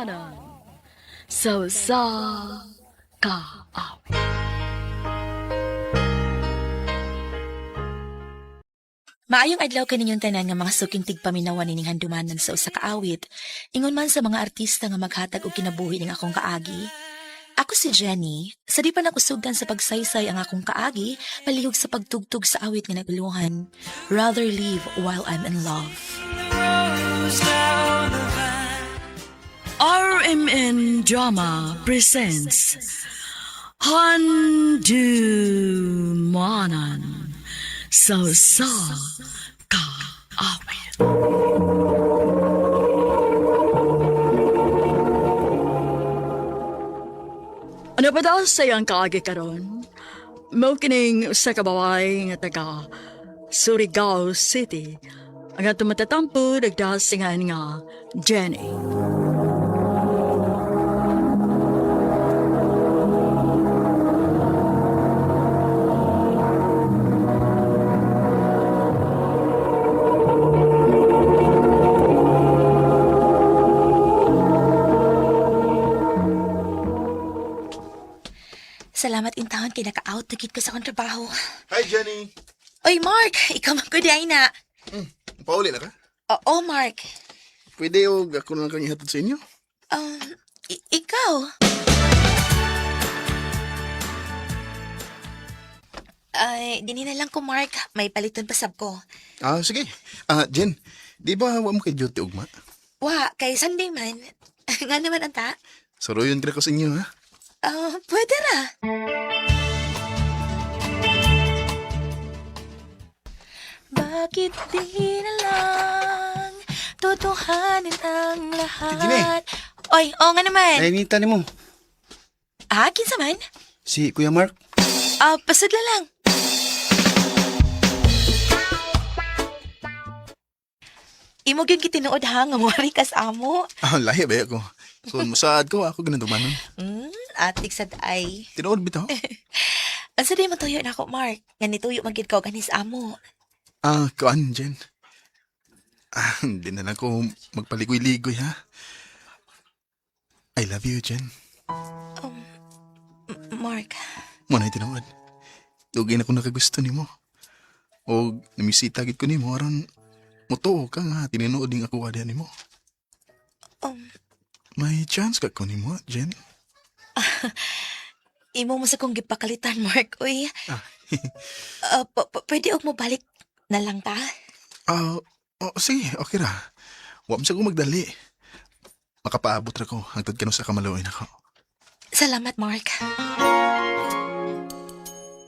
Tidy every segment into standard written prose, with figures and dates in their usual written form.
Dumanan sa kaawit. Maayong adlaw kaninyong tanan nga mga suking tigpaminawan nining handumanan sa usa ka awit. Ingon man sa mga artista nga maghatag og kinabuhi ning akong kaagi. Ako si Jenny, sa di pa nakusugan sa pagsaysay ang akong kaagi, palihog sa pagtugtog sa awit nga naguluhan. Rather live while I'm in love. RMN Drama presents Handumanan sa kaawit. Ano ba daw sayang kaagi karon? Mao kining sa kabaway nga taga Surigao City. Ang atong matatampo nagdasingan nga Jenny. Salamat intawon kay naka-out tagit ko sa akong trabaho. Hi, Jenny. Oy, Mark! Ikaw magkuday na. Pauli na ka? Oo, Mark. Pwede o ako na lang kang ihatod sa inyo? Ikaw? Ay, dini na lang ko, Mark. May paliton pa sab ko. Sige. Jen, di ba wa mo kay duty ugma? Wa, kay Sunday man. Nga naman anta? Saruyon ka ko sa inyo, ha? Pwede ra. Bakit di na lang totohanin ang Tine. lahat? Oy, nga naman. Nainita ni mo. Kinsa man? Si Kuya Mark. Pasudla lang. Imo gyud kitinuod ha nga mori kas amo. Lahi ba ako? Kung masaad ko, ako ganun tumanon. Atik sad ay. Tinood bitaw? Asa di man tuyo na ako, Mark? Nga nituyo magid ka og anis amo. Kuan, Jen. Hindi na lang ko magpaligoy-ligoy, ha? I love you, Jen. Mark, Muna'y tinood. Dugay na ko nakagusto ni mo. O namisita gid ko ni mo, aron mutuo ka nga, tininood din ako wala ni mo. May chance ka ko ni mo, Jen. imo mo sa kong gipakalitan, Mark. Uy, pwede og mo balik na lang ta? Sige, okay ra. Wa mo sa ko magdali. Makapaabot ra ko hangtod kano sa kamaluoy ako. Salamat, Mark.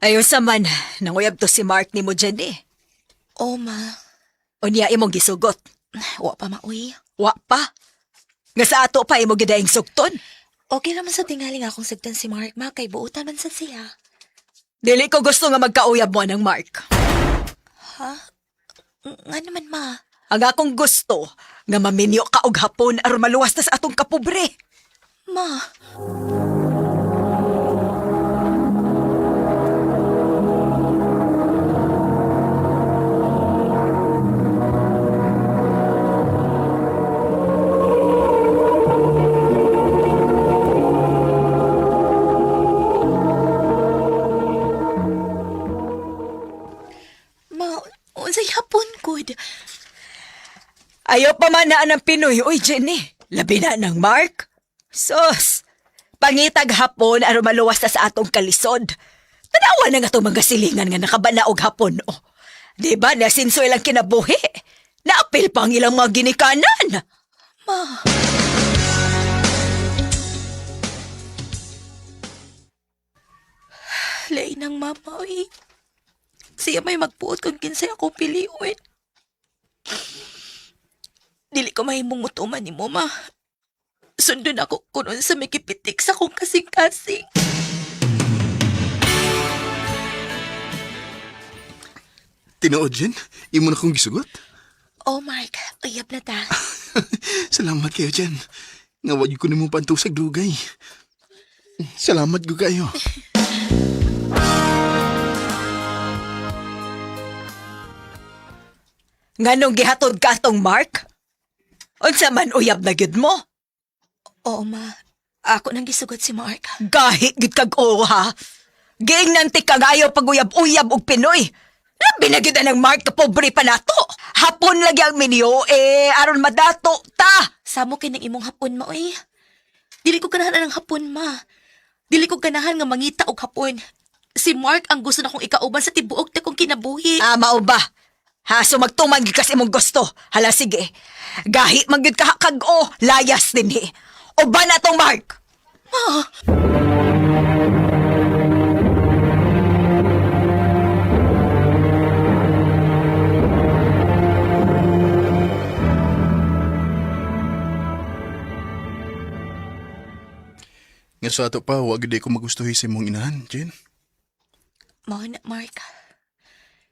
Ayon sa man, nanguyab to si Mark ni mo dyan eh. Ma. Unya imong gisugot. Wa pa mauy. Wa pa. Nga sa ato pa imo gidaing sugton. Okay naman sa tingali nga akong sagdan si Mark, ma. Kay buutan man sa siya. Dili ko gusto nga magkauyab mo ng Mark. Nga naman, ma. Ang akong gusto, nga maminyo ka og hapon aron maluwas na sa atong kapobre. Ma. Unsay hapon good. Ayaw pa man na ng Pinoy. Uy, Jenny, labi na ng Mark. Sus, pangitag hapon aron maluwas na sa atong kalisod. Tanawa na nga itong mga silingan nga nakabanaog hapon. Oh, di ba nasinso ilang kinabuhi? Naapil pang ilang mga ginikanan. Ma. Lain ng mama, uy. Siya may magpuot kung kinsay ako piliuin. Dili ko mahimong mutuman ni mo, ma. Sundon ako kunon sa may kipitik sa kong kasing-kasing. Tinood, Jen? Imo na kong gisugot? Mark, uyab na ta. Salamat kayo, Jen. Ngawag ko ni mo pantusag dugay. Salamat ko kayo. Nganong gihatod ka atong Mark? Unsa man uyab na gyud mo? Oo, ma. Ako nang gisugot si Mark. Gahi gid kag o ha. Giing nang ti kagayo paguyab-uyab og Pinoy. Labi na gid ang Mark ka pobre pa nato. Hapon lagi ang menyo aron madato ta. Samo kay ng imong hapon mo eh. Dili ko ganahan ng hapon, ma. Dili ko ganahan nga mangita og hapon. Si Mark ang gusto na kong ikauban sa tibuok na kong kinabuhi. Mao ba? Ha, so magtumang gid kasi imong gusto. Hala sige. Gahi man gid ka kag o layas dinhi. Uban na tong Mark. Nga sa ato pa, wag gid ko magustuhi sa imong inahan, Jen. Mao na, Mark.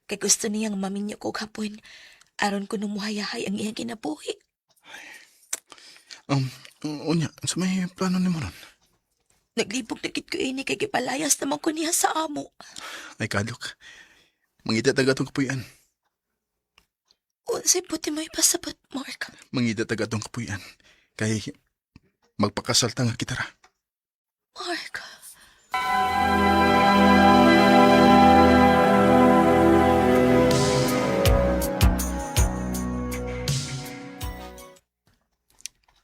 Kay gusto niyang maminyo ko og hapon. Aron ko numuhayahay ang iyang kinabuhi. Unya, sa may plano ni mo nun? Naglibog na gid ko ini kay gipalayas naman ko niya sa amo. Ay, kadlok. Mangita taga itong kapuyan. Unsay puti mo ipasabot, Mark. Mangita taga itong kapuyan. Kay magpakasal ta nga kita ra. Mark.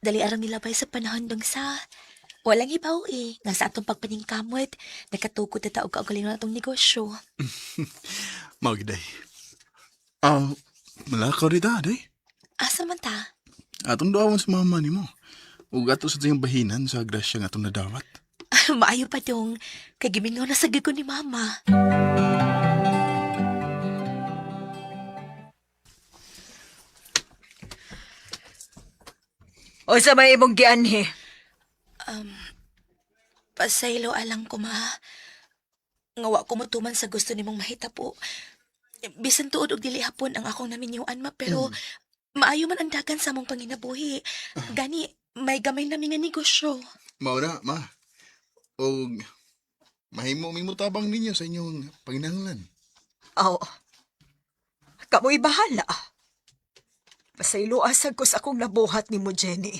Dali arang nilabay sa panahon dong sa walang ibaw eh. Nga sa atong pagpaningkamot, nakatukod na taog kaugaling na atong negosyo. Magiday. Malakaw rin ta, day. Asa man ta? Atong dawan sa mama ni mo. Ug ato sa tiyang bahinan sa grasya nga atong nadawat. Maayo pa dong. Kay gimingaw na sa ko ni mama. O sa may imong gianhi. Pasaylo alang ko, ma. Ngawa ko motuman sa gusto nimong mahita po. Bisan tuod og dili hapon ang akong naminyuan, ma, pero maayo man ang dagan sa mong panginabuhi. Gani, may gamay namin nga negosyo. Maura, ma. O mahimo tabang ninyo sa inyong panginahanglan. Aw. Kamoy bahala. Pasayloasad ko sa akong nabuhat ni mo, Jenny.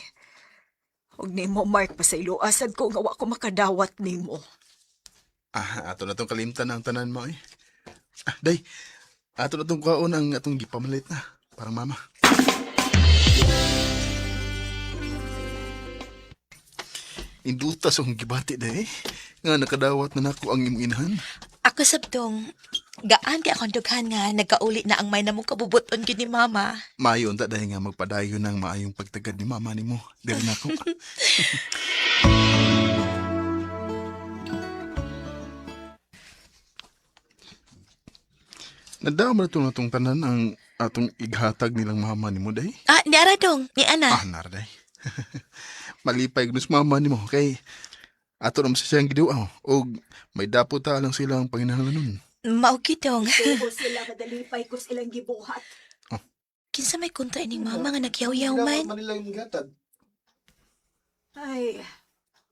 Huwag ni mo, Mark, pasayloasad ko nga wa ko makadawat ni mo. Ato na tong kalimtan ang tanan mo eh. Day, ato na tong kaon ang atong gipamalit na. Parang mama. Indutas akong gibati day. Nga nakadawat na nako ang imong inahan. Ako sabdong, gaan kay akong dughan nga nagkauli na ang may namong kabubuton gyud ni mama. Mayon ta dahil nga magpadayon ng maayong pagtagad ni mama ni mo. Diri na ako. Nadama na itong tanan ang atong ighatag nilang mama ni mo, day. Ni ara dong, ni ana. Narday. Malipay gnus mama ni mo kay ato naman sa siyang giduaw o may dapo ta lang silang panginahanglan nun. Mao gyud dong. Pero sila madalipay ko silang gibuhat. Kinsa may kontra ining mama nga nagyaw-yaw man. Ay,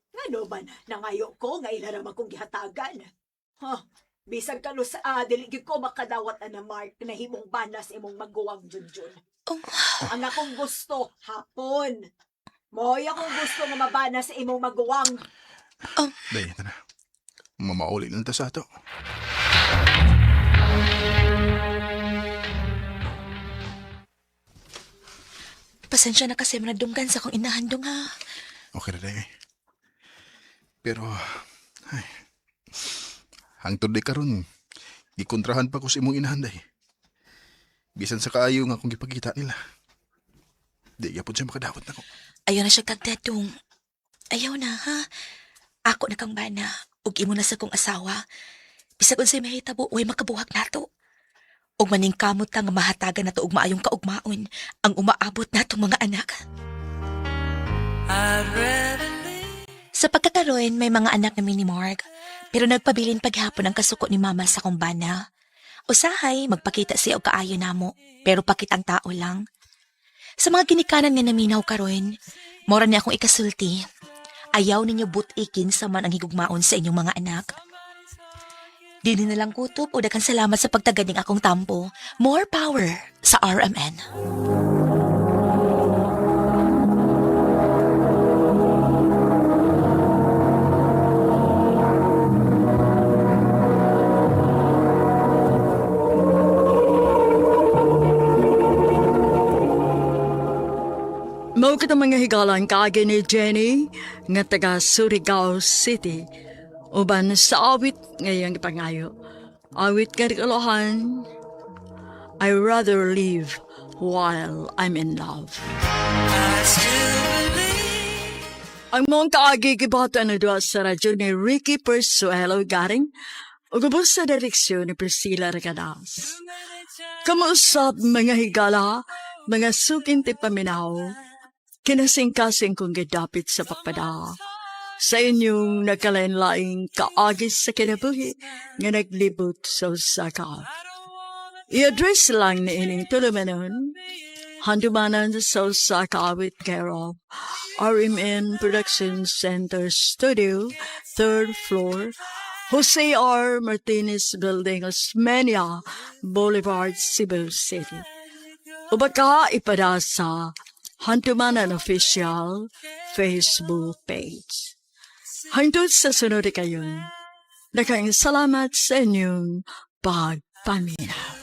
nga ba na? Nangayo ko nga ilaram akong gihatagan. Bisag ka no sa dili gyud ko makadawat na Mark na himong banas imong maguwang junjun. Ang akong gusto, hapon. Moy akong gusto nga mabana sa imong maguwang. Day, ito na. Mamauli lang ta sa ato. Pasensya na kasi manadunggan sa akong inahandong ha. Okay na, day. Pero, ay, hangtod day karon, gikontrahan pa ko sa imong inahan, day. Bisan sa kaayo nga akong gipagkita nila. Di yapon siya makadawat na ko. Ayaw na siya kagdadong. Ayaw na ha. Ako na kang bana. Ug imo na sa kong asawa. Bisag unsay mahitabo, way makabuhak nato. Ug maning kamot nga mahatagan nato og maayong kaugmaon ang umaabot natong mga anak. Sa pagkakaroon, may mga anak na ni Mark, pero nagpabilin paghapon ang kasuko ni mama sa kong bana. Usahay, magpakita siya og kaayo namo, pero pakitang tao lang. Sa mga ginikanan nga naminaw karon, mora niya akong ikasulti. Ayaw ninyo butikin sa man ang higugmaon sa inyong mga anak. Dili na lang kutob o daghang salamat sa pagtaganing akong tampo. More power sa RMN. Mao kita mga higalan kaagi ni Jenny nga taga Surigao City. Uban sa awit ngayong ipangayo. Awit karikalohan. I rather live while I'm in love. Ang mong kaagi kibata na doon sa radyo ni Ricky Persuelo garing o gubos sa direksyon ni Priscilla Regadas. Kamuusap mga higala, mga suking tipaminaw, kinasing-kasing kong gidapit sa pakpada. Sa inyong nagkalain-laing kaagis sa kinabuhi nga naglibot sa Osaka. I-address lang ni ining tulumanon, handumanan sa Osaka with care of RMN Production Center Studio, 3rd floor, Jose R. Martinez Building, Osmeña Boulevard, Cebu City. O baka ipada sa Hantumanan Official Facebook page. Hangtod sa sunod kayon, salamat sa inyong pagpaminaw.